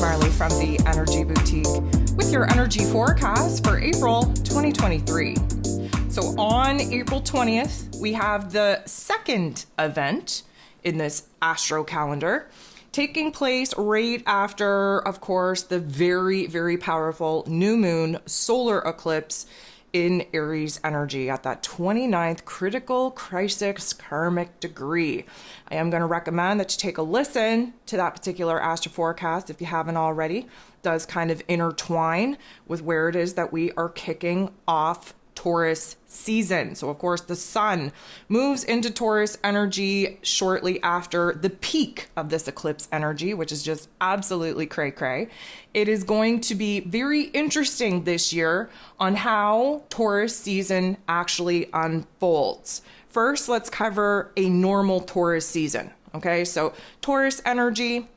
Marley from the Energy Boutique with your energy forecast for April 2023. So on April 20th, we have the second event in this astro calendar taking place right after, of course, the very, very powerful new moon solar eclipse in Aries energy at that 29th critical crisis karmic degree. I am going to recommend that you take a listen to that particular astro forecast if you haven't already. It does kind of intertwine with where it is that we are kicking off Taurus season. So of course the sun moves into Taurus energy shortly after the peak of this eclipse energy, which is just absolutely cray cray. It is going to be very interesting this year on how Taurus season actually unfolds. First, let's cover a normal Taurus season. Okay, so Taurus energy,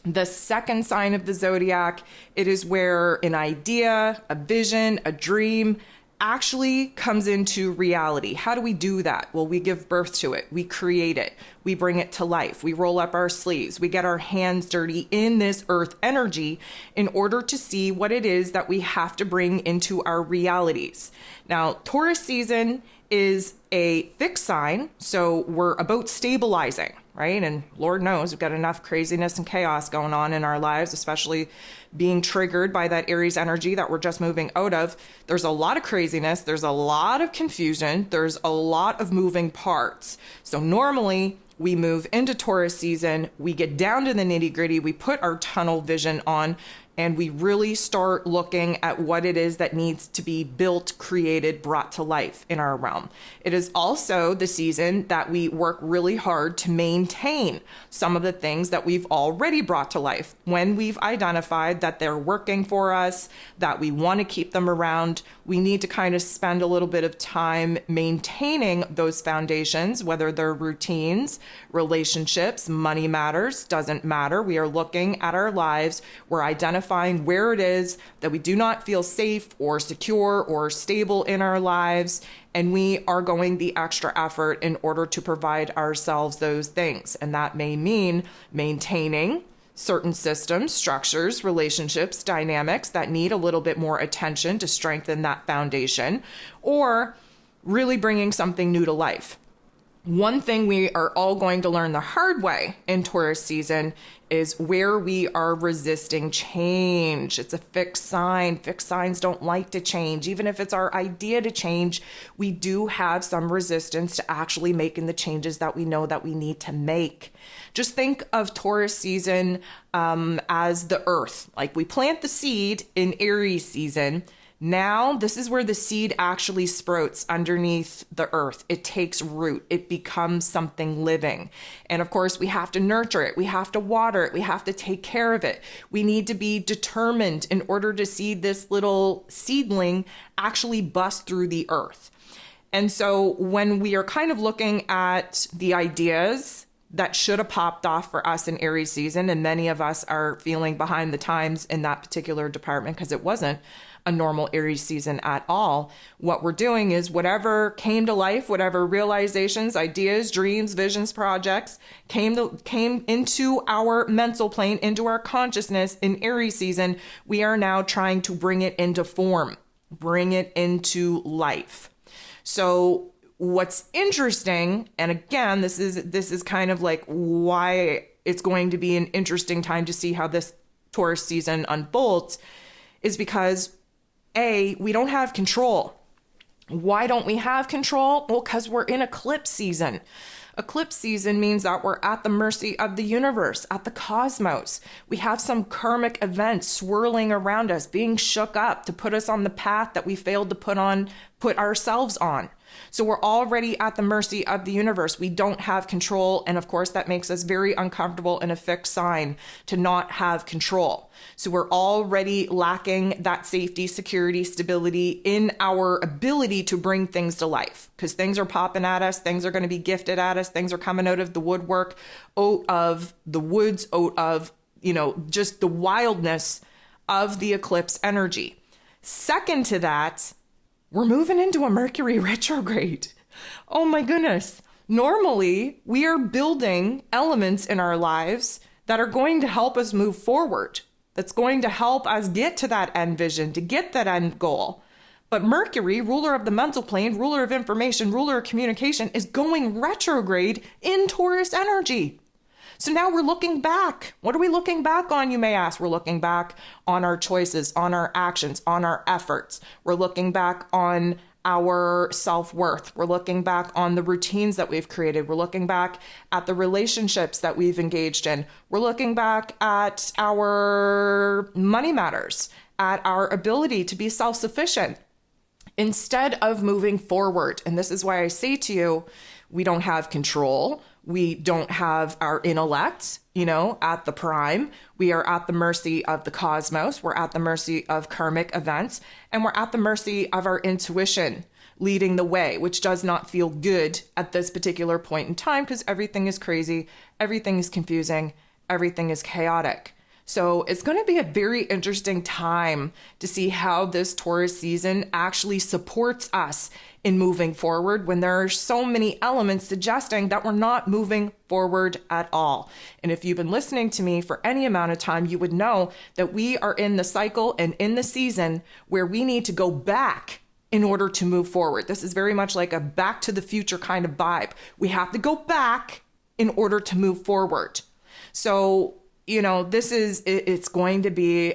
the second sign of the zodiac, it is where an idea, a vision, a dream actually comes into reality. How do we do that? Well, we give birth to it. We create it. We bring it to life. We roll up our sleeves. We get our hands dirty in this earth energy in order to see what it is that we have to bring into our realities. Now, Taurus season is a fixed sign, so we're about stabilizing, right? And Lord knows we've got enough craziness and chaos going on in our lives, especially being triggered by that Aries energy that we're just moving out of. There's a lot of craziness. There's a lot of confusion. There's a lot of moving parts. So normally we move into Taurus season, we get down to the nitty gritty, we put our tunnel vision on, and we really start looking at what it is that needs to be built, created, brought to life in our realm. It is also the season that we work really hard to maintain some of the things that we've already brought to life. When we've identified that they're working for us, that we want to keep them around, we need to kind of spend a little bit of time maintaining those foundations, whether they're routines, relationships, money matters, doesn't matter. We are looking at our lives. We're identifying where it is that we do not feel safe or secure or stable in our lives, and we are going the extra effort in order to provide ourselves those things. And that may mean maintaining certain systems, structures, relationships, dynamics that need a little bit more attention to strengthen that foundation, or really bringing something new to life. One thing we are all going to learn the hard way in Taurus season is where we are resisting change. It's a fixed sign. Fixed signs don't like to change. Even if it's our idea to change, we do have some resistance to actually making the changes that we know that we need to make. Just think of Taurus season as the earth. Like we plant the seed in Aries season. Now, this is where the seed actually sprouts underneath the earth. It takes root. It becomes something living. And of course, we have to nurture it. We have to water it. We have to take care of it. We need to be determined in order to see this little seedling actually bust through the earth. And so when we are kind of looking at the ideas that should have popped off for us in Aries season, and many of us are feeling behind the times in that particular department because it wasn't a normal Aries season at all. What we're doing is whatever came to life, whatever realizations, ideas, dreams, visions, projects came into our mental plane, into our consciousness in Aries season, we are now trying to bring it into form, bring it into life. So what's interesting, and again, this is kind of like why it's going to be an interesting time to see how this Taurus season unfolds, is because we don't have control. Why don't we have control? Well, because we're in eclipse season. Eclipse season means that we're at the mercy of the universe, at the cosmos. We have some karmic events swirling around us, being shook up to put us on the path that we failed to put ourselves on. So we're already at the mercy of the universe. We don't have control. And of course, that makes us very uncomfortable in a fixed sign to not have control. So we're already lacking that safety, security, stability in our ability to bring things to life, because things are popping at us. Things are going to be gifted at us. Things are coming out of the woodwork, out of the woods, out of, just the wildness of the eclipse energy. Second to that, we're moving into a Mercury retrograde. Oh my goodness. Normally, we are building elements in our lives that are going to help us move forward. that's going to help us get to that end vision, to get that end goal. But Mercury, ruler of the mental plane, ruler of information, ruler of communication, is going retrograde in Taurus energy. So now we're looking back. What are we looking back on, you may ask? We're looking back on our choices, on our actions, on our efforts. We're looking back on our self-worth. We're looking back on the routines that we've created. We're looking back at the relationships that we've engaged in. We're looking back at our money matters, at our ability to be self-sufficient instead of moving forward. And this is why I say to you, we don't have control. We don't have our intellect, at the prime. We are at the mercy of the cosmos. We're at the mercy of karmic events, and we're at the mercy of our intuition leading the way, which does not feel good at this particular point in time because everything is crazy, everything is confusing, everything is chaotic. So it's going to be a very interesting time to see how this Taurus season actually supports us in moving forward when there are so many elements suggesting that we're not moving forward at all. And if you've been listening to me for any amount of time, you would know that we are in the cycle and in the season where we need to go back in order to move forward. This is very much like a back to the future kind of vibe. We have to go back in order to move forward. So it's going to be,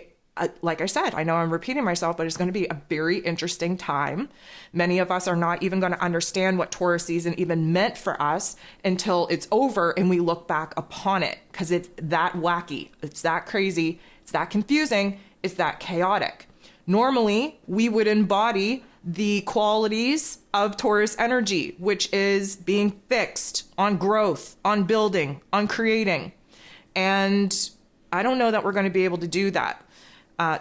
like I said, I know I'm repeating myself, but it's going to be a very interesting time. Many of us are not even going to understand what Taurus season even meant for us until it's over and we look back upon it, because it's that wacky, it's that crazy, it's that confusing, it's that chaotic. Normally, we would embody the qualities of Taurus energy, which is being fixed on growth, on building, on creating. And I don't know that we're going to be able to do that.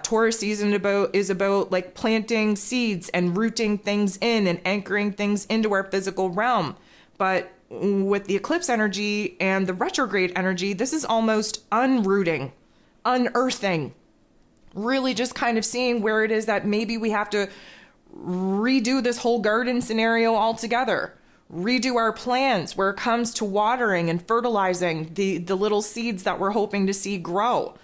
Taurus season is about like planting seeds and rooting things in and anchoring things into our physical realm. But with the eclipse energy and the retrograde energy, this is almost unrooting, unearthing, really just kind of seeing where it is that maybe we have to redo this whole garden scenario altogether. Redo our plans where it comes to watering and fertilizing the little seeds that we're hoping to see grow.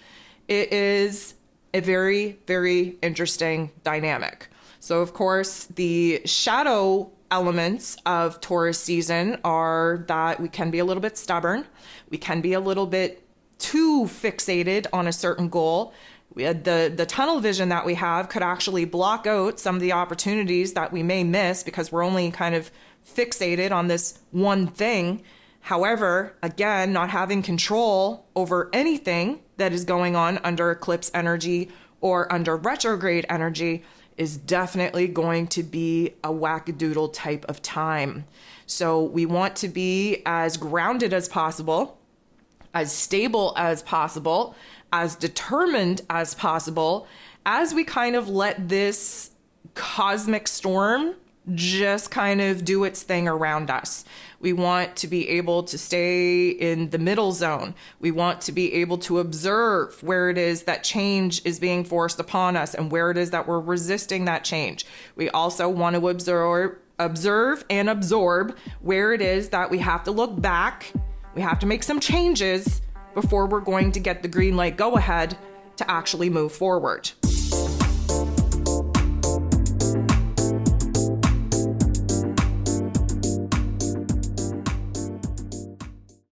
It is a very, very interesting dynamic. So, of course, the shadow elements of Taurus season are that we can be a little bit stubborn. We can be a little bit too fixated on a certain goal. The tunnel vision that we have could actually block out some of the opportunities that we may miss because we're only kind of fixated on this one thing. However, again, not having control over anything that is going on under eclipse energy or under retrograde energy is definitely going to be a wackadoodle type of time. So we want to be as grounded as possible, as stable as possible, as determined as possible, as we kind of let this cosmic storm just kind of do its thing around us. We want to be able to stay in the middle zone. We want to be able to observe where it is that change is being forced upon us and where it is that we're resisting that change. We also want to observe and absorb where it is that we have to look back. We have to make some changes before we're going to get the green light go ahead to actually move forward.